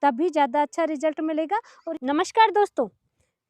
तभी ज़्यादा अच्छा रिजल्ट मिलेगा। और नमस्कार दोस्तों,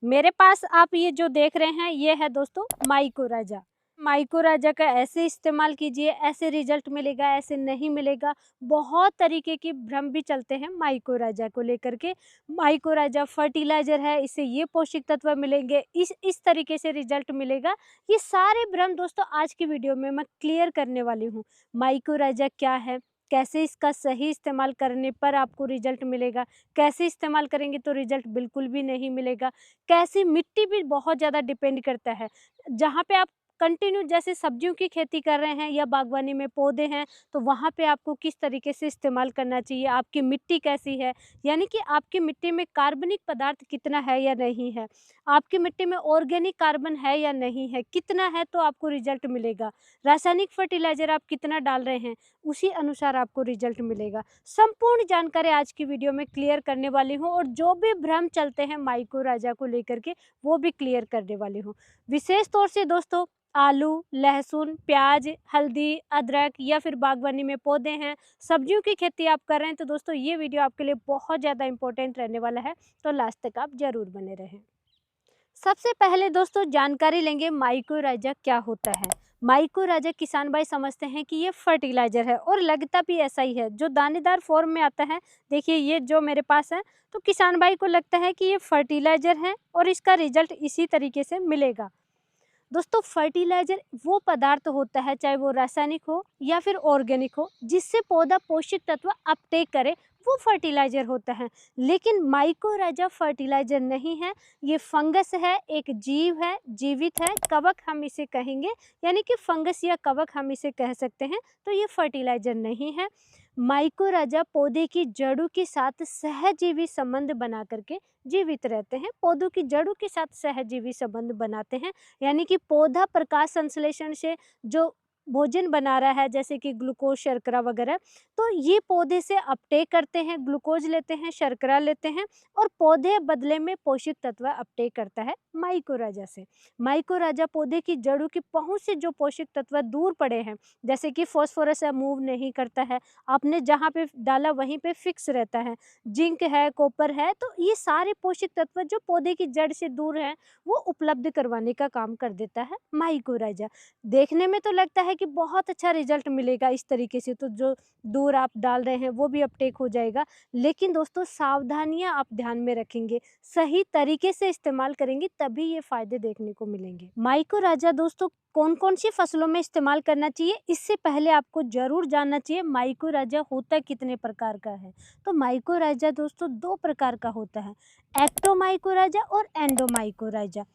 मेरे पास आप ये जो देख रहे हैं ये है दोस्तों माइकोराजा। माइकोराजा का ऐसे इस्तेमाल कीजिए, ऐसे रिजल्ट मिलेगा, ऐसे नहीं मिलेगा। बहुत तरीके की भ्रम भी चलते हैं माइकोराजा को लेकर के। माइकोराजा फर्टिलाइजर है, इससे ये पोषक तत्व मिलेंगे, इस तरीके से रिजल्ट मिलेगा। ये सारे भ्रम दोस्तों आज की वीडियो में मैं क्लियर करने वाली हूँ। माइकोराजा क्या है, कैसे इसका सही इस्तेमाल करने पर आपको रिजल्ट मिलेगा, कैसे इस्तेमाल करेंगे तो रिजल्ट बिल्कुल भी नहीं मिलेगा, कैसी मिट्टी भी बहुत ज़्यादा डिपेंड करता है। जहाँ पे आप कंटिन्यू जैसे सब्जियों की खेती कर रहे हैं या बागवानी में पौधे हैं, तो वहाँ पे आपको किस तरीके से इस्तेमाल करना चाहिए, आपकी मिट्टी कैसी है, यानी कि आपकी मिट्टी में कार्बनिक पदार्थ कितना है या नहीं है, आपकी मिट्टी में ऑर्गेनिक कार्बन है या नहीं है, कितना है तो आपको रिजल्ट मिलेगा। रासायनिक फर्टिलाइज़र आप कितना डाल रहे हैं, उसी अनुसार आपको रिजल्ट मिलेगा। संपूर्ण जानकारी आज की वीडियो में क्लियर करने वाली हूँ और जो भी भ्रम चलते हैं माइकोराजा को लेकर के वो भी क्लियर करने वाली हूँ। विशेष तौर से दोस्तों आलू, लहसुन, प्याज, हल्दी, अदरक या फिर बागवानी में पौधे हैं, सब्जियों की खेती आप कर रहे हैं, तो दोस्तों ये वीडियो आपके लिए बहुत ज़्यादा इंपॉर्टेंट रहने वाला है, तो लास्ट तक आप ज़रूर बने रहें। सबसे पहले दोस्तों जानकारी लेंगे माइकोराजा क्या होता है। माइकोराजा किसान भाई समझते हैं कि ये फर्टिलाइजर है और लगता भी ऐसा ही है, जो दानेदार फॉर्म में आता है। देखिए ये जो मेरे पास है, तो किसान भाई को लगता है कि ये फर्टिलाइजर है और इसका रिजल्ट इसी तरीके से मिलेगा। दोस्तों फर्टिलाइजर वो पदार्थ होता है, चाहे वो रासायनिक हो या फिर ऑर्गेनिक हो, जिससे पौधा पोषक तत्व अपटेक करे, वो फर्टिलाइजर होता है। लेकिन माइकोराजा फर्टिलाइजर नहीं है, ये फंगस है, एक जीव है, जीवित है, कवक हम इसे कहेंगे, यानी कि फंगस या कवक हम इसे कह सकते हैं। तो ये फर्टिलाइजर नहीं है। माइकोराजा पौधे की जड़ों के साथ सहजीवी संबंध बना करके जीवित रहते हैं। पौधों की जड़ों के साथ सहजीवी संबंध बनाते हैं, यानी कि पौधा प्रकाश संश्लेषण से जो भोजन बना रहा है, जैसे कि ग्लूकोज, शर्करा वगैरह, तो ये पौधे से अपटेक करते हैं, ग्लूकोज लेते हैं, शर्करा लेते हैं और पौधे बदले में पोषक तत्व अपटेक करता है माइकोराजा से। माइकोराजा पौधे की जड़ों की पहुंच से जो पोषक तत्व दूर पड़े हैं, जैसे कि फॉस्फोरस है, मूव नहीं करता है, आपने जहाँ पे डाला वहीं पे फिक्स रहता है, जिंक है, कॉपर है, तो ये सारे पोषक तत्व जो पौधे की जड़ से दूर हैं, वो उपलब्ध करवाने का काम कर देता है माइकोराजा। देखने में तो लगता है कि बहुत अच्छा रिजल्ट मिलेगा इस तरीके से, तो जो दूर आप डाल रहे हैं वो भी अपटेक हो जाएगा। लेकिन दोस्तों सावधानियां आप ध्यान में रखेंगे, सही तरीके से इस्तेमाल करेंगे, तभी ये फायदे देखने को मिलेंगे। माइकोराजा दोस्तों कौन कौन सी फसलों में इस्तेमाल करना चाहिए, इससे पहले आपको जरूर जानना चाहिए माइकोराजा होता कितने प्रकार का है। तो माइकोराजा दोस्तों दो प्रकार का होता है, एक्टोमाइकोराजा और एंडोमाइकोराजा।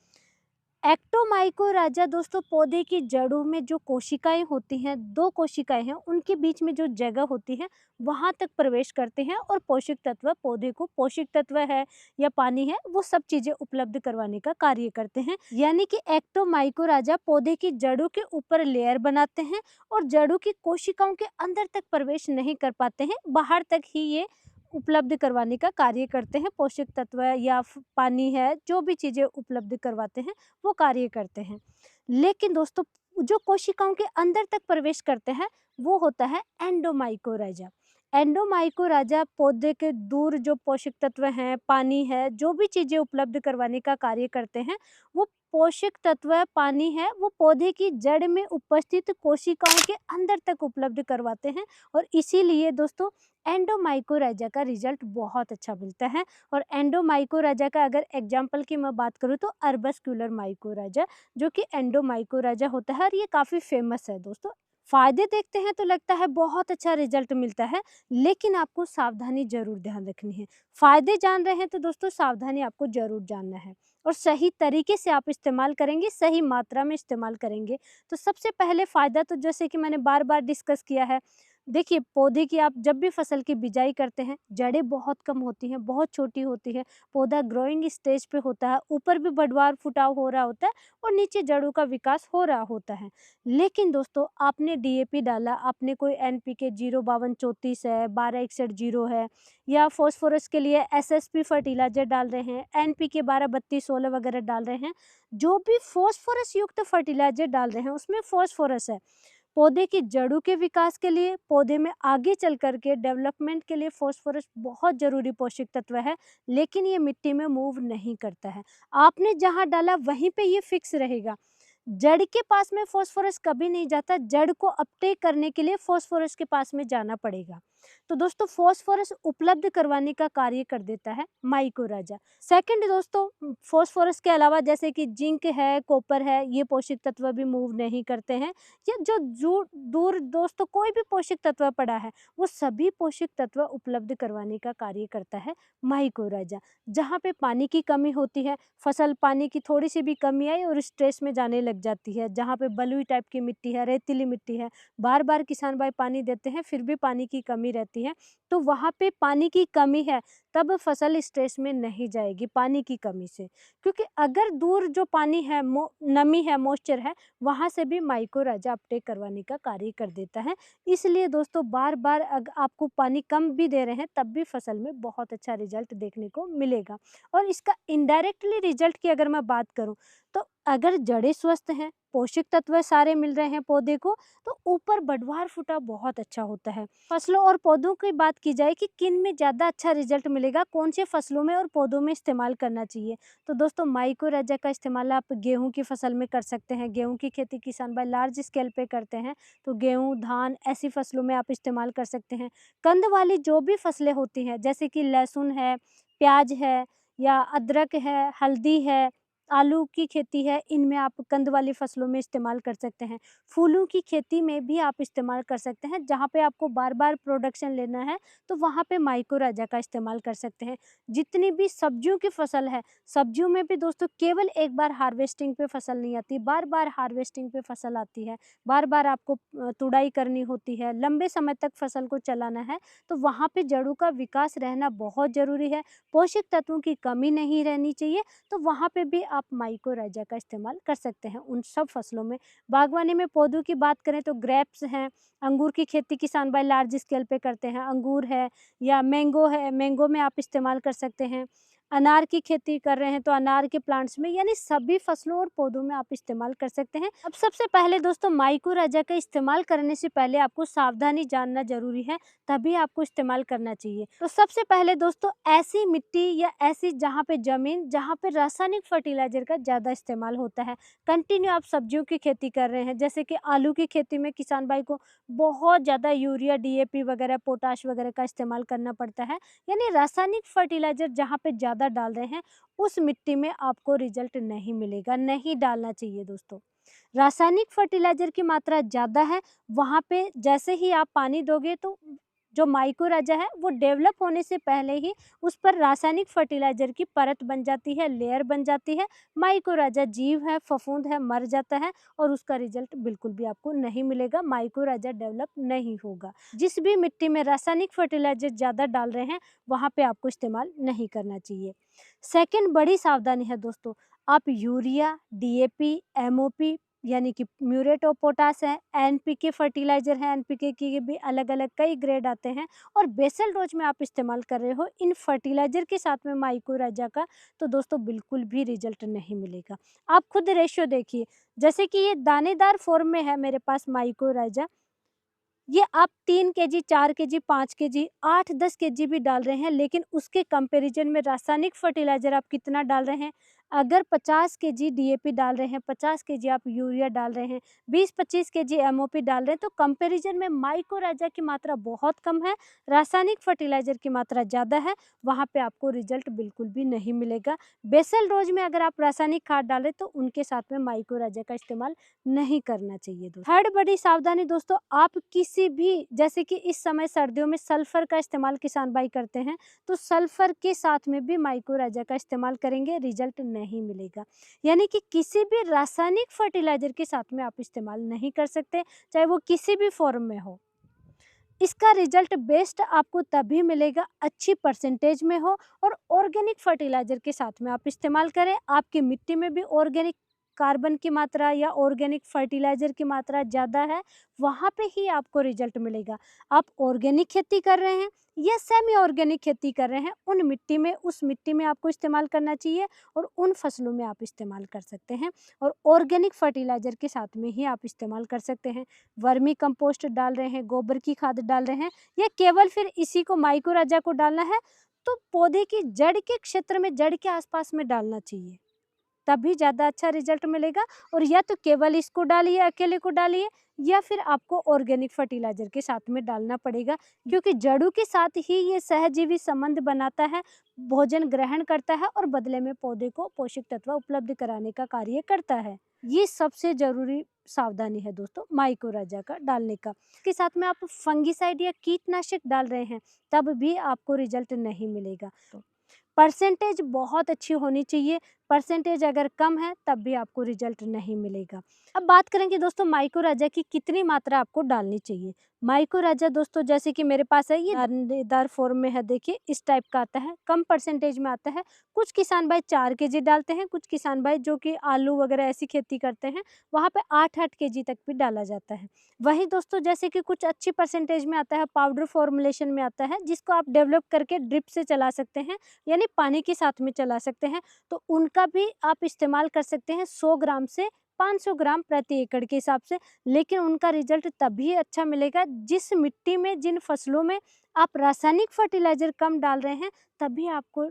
एक्टोमाइकोराजा दोस्तों पौधे की जड़ों में जो कोशिकाएं होती हैं, दो कोशिकाएं हैं, उनके बीच में जो जगह होती है वहां तक प्रवेश करते हैं और पोषक तत्व, पौधे को पोषक तत्व है या पानी है, वो सब चीजें उपलब्ध करवाने का कार्य करते हैं। यानी कि एक्टोमाइकोराजा पौधे की जड़ों के ऊपर लेयर बनाते हैं और जड़ों की कोशिकाओं के अंदर तक प्रवेश नहीं कर पाते हैं, बाहर तक ही ये उपलब्ध करवाने का कार्य करते हैं। पोषक तत्व या पानी है, जो भी चीजें उपलब्ध करवाते हैं वो कार्य करते हैं। लेकिन दोस्तों जो कोशिकाओं के अंदर तक प्रवेश करते हैं वो होता है एंडोमाइकोराजा। एंडोमाइकोराजा पौधे के दूर जो पोषक तत्व हैं, पानी है, जो भी चीजें उपलब्ध करवाने का कार्य करते हैं, वो पोषक तत्व पानी है, वो पौधे की जड़ में उपस्थित कोशिकाओं के अंदर तक उपलब्ध करवाते हैं। और इसीलिए दोस्तों एंडोमाइकोराजा का रिजल्ट बहुत अच्छा मिलता है। और एंडोमाइकोराजा का अगर एग्जाम्पल की मैं बात करूँ तो अर्बस्क्यूलर माइकोराजा, जो कि एंडोमाइकोराजा होता है और ये काफ़ी फेमस है दोस्तों। फायदे देखते हैं तो लगता है बहुत अच्छा रिजल्ट मिलता है, लेकिन आपको सावधानी जरूर ध्यान रखनी है। फायदे जान रहे हैं तो दोस्तों सावधानी आपको जरूर जानना है और सही तरीके से आप इस्तेमाल करेंगे, सही मात्रा में इस्तेमाल करेंगे तो सबसे पहले फ़ायदा तो जैसे कि मैंने बार बार डिस्कस किया है। देखिए पौधे की आप जब भी फसल की बिजाई करते हैं, जड़ें बहुत कम होती हैं, बहुत छोटी होती है, पौधा ग्रोइंग स्टेज पे होता है, ऊपर भी बढ़वार फुटाव हो रहा होता है और नीचे जड़ों का विकास हो रहा होता है। लेकिन दोस्तों आपने डीएपी डाला, आपने कोई एनपीके 05234 है, 1261 है, या फॉस्फोरस के लिए एसएसपी फर्टिलाइजर डाल रहे हैं, एनपीके 123216 वगैरह डाल रहे हैं, जो भी फॉस्फोरस युक्त फर्टिलाइजर डाल रहे हैं उसमें फॉस्फोरस है, पौधे की जड़ों के विकास के लिए, पौधे में आगे चल कर के डेवलपमेंट के लिए फास्फोरस बहुत ज़रूरी पोषक तत्व है, लेकिन ये मिट्टी में मूव नहीं करता है। आपने जहाँ डाला वहीं पे ये फिक्स रहेगा। जड़ के पास में फास्फोरस कभी नहीं जाता, जड़ को अपटेक करने के लिए फास्फोरस के पास में जाना पड़ेगा। तो दोस्तों फास्फोरस उपलब्ध करवाने का कार्य कर देता है माइकोराजा। सेकंड दोस्तों, फास्फोरस के अलावा जैसे कि जिंक है, कॉपर है, ये पोषक तत्व भी मूव नहीं करते हैं। या जो दूर दोस्तों कोई भी पोषक तत्व पड़ा है, वो सभी पोषक तत्व उपलब्ध करवाने का कार्य करता है माइकोराजा। जहाँ पे पानी की कमी होती है, फसल पानी की थोड़ी सी भी कमी आई और स्ट्रेस में जाने लग जाती है, जहाँ पे बलुई टाइप की मिट्टी है, रेतीली मिट्टी है, बार बार किसान भाई पानी देते हैं फिर भी पानी की कमी रहती है, तो वहाँ पे पानी की कमी है, तब फसल स्ट्रेस में नहीं जाएगी पानी की कमी से। क्योंकि अगर दूर जो पानी है, नमी है, मॉइस्चर है, वहाँ से भी माइकोराजा अपटेक करवाने का कार्य कर देता है। इसलिए दोस्तों बार बार अगर आपको पानी कम भी दे रहे हैं तब भी फसल में बहुत अच्छा रिजल्ट देखने को मिलेगा। और इसका इनडायरेक्टली रिजल्ट की अगर मैं बात करूं, तो अगर जड़ें स्वस्थ हैं, पोषक तत्व सारे मिल रहे हैं पौधे को, तो ऊपर बढ़वार फूटा बहुत अच्छा होता है। फसलों और पौधों की बात की जाए कि किन में ज़्यादा अच्छा रिजल्ट मिलेगा, कौन से फसलों में और पौधों में इस्तेमाल करना चाहिए, तो दोस्तों माइकोराजा का इस्तेमाल आप गेहूं की फसल में कर सकते हैं। गेहूं की खेती किसान भाई लार्ज स्केल पे करते हैं, तो गेहूं, धान ऐसी फसलों में आप इस्तेमाल कर सकते हैं। कंद वाली जो भी फसलें होती हैं, जैसे कि लहसुन है, प्याज है, या अदरक है, हल्दी है, आलू की खेती है, इनमें आप कंद वाली फसलों में इस्तेमाल कर सकते हैं। फूलों की खेती में भी आप इस्तेमाल कर सकते हैं, जहाँ पे आपको बार बार प्रोडक्शन लेना है तो वहाँ पे माइकोराजा का इस्तेमाल कर सकते हैं। जितनी भी सब्जियों की फसल है, सब्जियों में भी दोस्तों केवल एक बार हार्वेस्टिंग पे फसल नहीं आती, बार बार हार्वेस्टिंग पे फसल आती है, बार बार आपको तुड़ाई करनी होती है, लंबे समय तक फसल को चलाना है, तो वहाँ पे जड़ों का विकास रहना बहुत ज़रूरी है, पोषक तत्वों की कमी नहीं रहनी चाहिए, तो वहाँ पे भी आप माइकोराजा का इस्तेमाल कर सकते हैं उन सब फसलों में। बागवानी में पौधों की बात करें तो ग्रेप्स हैं, अंगूर की खेती किसान भाई लार्ज स्केल पे करते हैं, अंगूर है या मैंगो है, मैंगो में आप इस्तेमाल कर सकते हैं। अनार की खेती कर रहे हैं तो अनार के प्लांट्स में, यानी सभी फसलों और पौधों में आप इस्तेमाल कर सकते हैं। अब सबसे पहले दोस्तों माइकोराजा का इस्तेमाल करने से पहले आपको सावधानी जानना जरूरी है, तभी आपको इस्तेमाल करना चाहिए। तो सबसे पहले दोस्तों ऐसी मिट्टी या ऐसी जहाँ पे जमीन जहाँ पे रासायनिक फर्टिलाइजर का ज़्यादा इस्तेमाल होता है, कंटिन्यू आप सब्जियों की खेती कर रहे हैं, जैसे कि आलू की खेती में किसान भाई को बहुत ज़्यादा यूरिया, डीएपी वगैरह, पोटाश वगैरह का इस्तेमाल करना पड़ता है, यानी रासायनिक फर्टिलाइजर जहाँ पे ज़्यादा डाल रहे हैं उस मिट्टी में आपको रिजल्ट नहीं मिलेगा, नहीं डालना चाहिए दोस्तों। रासायनिक फर्टिलाइजर की मात्रा ज़्यादा है, वहाँ पे जैसे ही आप पानी दोगे तो जो माइकोराजा है वो डेवलप होने से पहले ही उस पर रासायनिक फर्टिलाइजर की परत बन जाती है, लेयर बन जाती है। माइकोराजा जीव है, फफूंद है, मर जाता है और उसका रिजल्ट बिल्कुल भी आपको नहीं मिलेगा, माइकोराजा डेवलप नहीं होगा। जिस भी मिट्टी में रासायनिक फर्टिलाइजर ज़्यादा डाल रहे हैं वहाँ पे आपको इस्तेमाल नहीं करना चाहिए। सेकेंड बड़ी सावधानी है दोस्तों, आप यूरिया, डीएपी, एमओपी यानी कि म्यूरेट ऑफ पोटास है, एनपीके फर्टिलाइजर है, एनपीके की भी अलग अलग कई ग्रेड आते हैं, और बेसल डोज में आप इस्तेमाल कर रहे हो इन फर्टिलाइजर के साथ में माइकोराजा का, तो दोस्तों बिल्कुल भी रिजल्ट नहीं मिलेगा। आप खुद रेशियो देखिए, जैसे कि ये दानेदार फॉर्म में है मेरे पास माइकोराजा, ये आप 3 केजी, 4 केजी, 5 केजी, 8-10 केजी भी डाल रहे हैं, लेकिन उसके कंपैरिजन में रासायनिक फर्टिलाइज़र आप कितना डाल रहे हैं? अगर 50 केजी डीएपी डाल रहे हैं, 50 केजी आप यूरिया डाल रहे हैं, 20-25 केजी एमओपी डाल रहे हैं, तो कंपैरिजन में माइकोराजा की मात्रा बहुत कम है, रासायनिक फर्टिलाइज़र की मात्रा ज़्यादा है, वहाँ पे आपको रिजल्ट बिल्कुल भी नहीं मिलेगा। बेसल डोज में अगर आप रासायनिक खाद डालें तो उनके साथ में माइकोराजा का इस्तेमाल नहीं करना चाहिए दोस्तों। थर्ड बड़ी सावधानी दोस्तों, आप किसी भी, जैसे कि इस समय सर्दियों में सल्फर का इस्तेमाल किसान भाई करते हैं, तो सल्फर के साथ में भी माइकोराजा का इस्तेमाल करेंगे, रिजल्ट नहीं मिलेगा। यानी कि किसी भी रासायनिक फर्टिलाइजर के साथ में आप इस्तेमाल नहीं कर सकते, चाहे वो किसी भी फॉर्म में हो। इसका रिजल्ट बेस्ट आपको तभी मिलेगा अच्छी परसेंटेज में हो और ऑर्गेनिक फर्टिलाइजर के साथ में आप इस्तेमाल करें, आपकी मिट्टी में भी ऑर्गेनिक कार्बन की मात्रा या ऑर्गेनिक फर्टिलाइज़र की मात्रा ज़्यादा है, वहाँ पे ही आपको रिजल्ट मिलेगा। आप ऑर्गेनिक खेती कर रहे हैं या सेमी ऑर्गेनिक खेती कर रहे हैं, उस मिट्टी में आपको इस्तेमाल करना चाहिए और उन फसलों में आप इस्तेमाल कर सकते हैं और ऑर्गेनिक फर्टिलाइज़र के साथ में ही आप इस्तेमाल कर सकते हैं। वर्मी कंपोस्ट डाल रहे हैं, गोबर की खाद डाल रहे हैं या केवल फिर इसी को माइकोराजा को डालना है, तो पौधे की जड़ के क्षेत्र में, जड़ के आसपास में डालना चाहिए, तभी ज़्यादा अच्छा रिजल्ट मिलेगा। और या तो केवल इसको डालिए, अकेले को डालिए, या फिर आपको ऑर्गेनिक फर्टिलाइज़र के साथ में डालना पड़ेगा, क्योंकि जड़ों के साथ ही ये सहजीवी संबंध बनाता है, भोजन ग्रहण करता है और बदले में पौधे को पोषक तत्व उपलब्ध कराने का कार्य करता है। ये सबसे ज़रूरी सावधानी है दोस्तों माइकोराजा का डालने का। इसके साथ में आप फंगिसाइड या कीटनाशक डाल रहे हैं, तब भी आपको रिजल्ट नहीं मिलेगा। तो परसेंटेज बहुत अच्छी होनी चाहिए, परसेंटेज अगर कम है तब भी आपको रिजल्ट नहीं मिलेगा। अब बात करेंगे दोस्तों माइकोराजा की कितनी मात्रा आपको डालनी चाहिए। माइकोराजा दोस्तों जैसे कि मेरे पास है, ये दानेदार फॉर्म में है, देखिए इस टाइप का आता है, कम परसेंटेज में आता है। कुछ किसान भाई 4 केजी डालते हैं, कुछ किसान भाई जो कि आलू वगैरह ऐसी खेती करते हैं, वहाँ पे 8-8 केजी तक भी डाला जाता है। वही दोस्तों जैसे कि कुछ अच्छी परसेंटेज में आता है, पाउडर फॉर्मुलेशन में आता है, जिसको आप डेवलप करके ड्रिप से चला सकते हैं, यानी पानी के साथ में चला सकते हैं, तो उनका भी आप इस्तेमाल कर सकते हैं 100 ग्राम से 500 ग्राम प्रति एकड़ के हिसाब से। लेकिन उनका रिजल्ट तभी अच्छा मिलेगा जिस मिट्टी में, जिन फसलों में आप रासायनिक फर्टिलाइज़र कम डाल रहे हैं, तभी आपको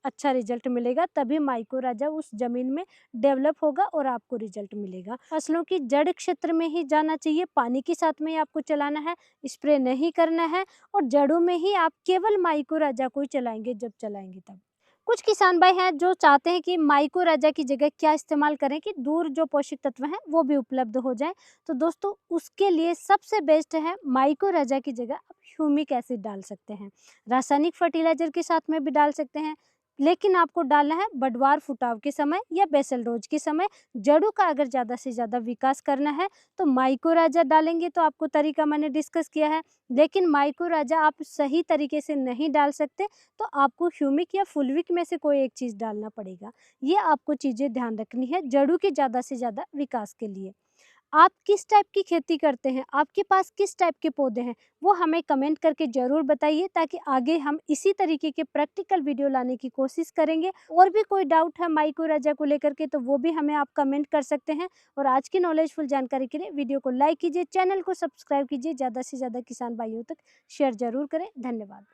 अच्छा रिजल्ट मिलेगा, तभी माइकोराजा उस ज़मीन में डेवलप होगा और आपको रिजल्ट मिलेगा। फसलों की जड़ क्षेत्र में ही जाना चाहिए, पानी के साथ में ही आपको चलाना है, स्प्रे नहीं करना है और जड़ों में ही आप केवल माइकोराजा को ही चलाएँगे, जब चलाएँगे तब। कुछ किसान भाई हैं जो चाहते हैं कि माइकोराजा की जगह क्या इस्तेमाल करें कि दूर जो पोषक तत्व हैं वो भी उपलब्ध हो जाएं, तो दोस्तों उसके लिए सबसे बेस्ट है माइकोराजा की जगह आप ह्यूमिक एसिड डाल सकते हैं। रासायनिक फर्टिलाइजर के साथ में भी डाल सकते हैं, लेकिन आपको डालना है बढ़वार फुटाव के समय या बेसल डोज के समय। जड़ों का अगर ज़्यादा से ज़्यादा विकास करना है तो माइकोराजा डालेंगे, तो आपको तरीका मैंने डिस्कस किया है। लेकिन माइकोराजा आप सही तरीके से नहीं डाल सकते तो आपको ह्यूमिक या फुलविक में से कोई एक चीज़ डालना पड़ेगा। ये आपको चीज़ें ध्यान रखनी है जड़ों के ज़्यादा से ज़्यादा विकास के लिए। आप किस टाइप की खेती करते हैं, आपके पास किस टाइप के पौधे हैं, वो हमें कमेंट करके ज़रूर बताइए, ताकि आगे हम इसी तरीके के प्रैक्टिकल वीडियो लाने की कोशिश करेंगे। और भी कोई डाउट है माइकोराजा को लेकर के तो वो भी हमें आप कमेंट कर सकते हैं। और आज की नॉलेजफुल जानकारी के लिए वीडियो को लाइक कीजिए, चैनल को सब्सक्राइब कीजिए, ज़्यादा से ज़्यादा किसान भाइयों तक शेयर ज़रूर करें। धन्यवाद।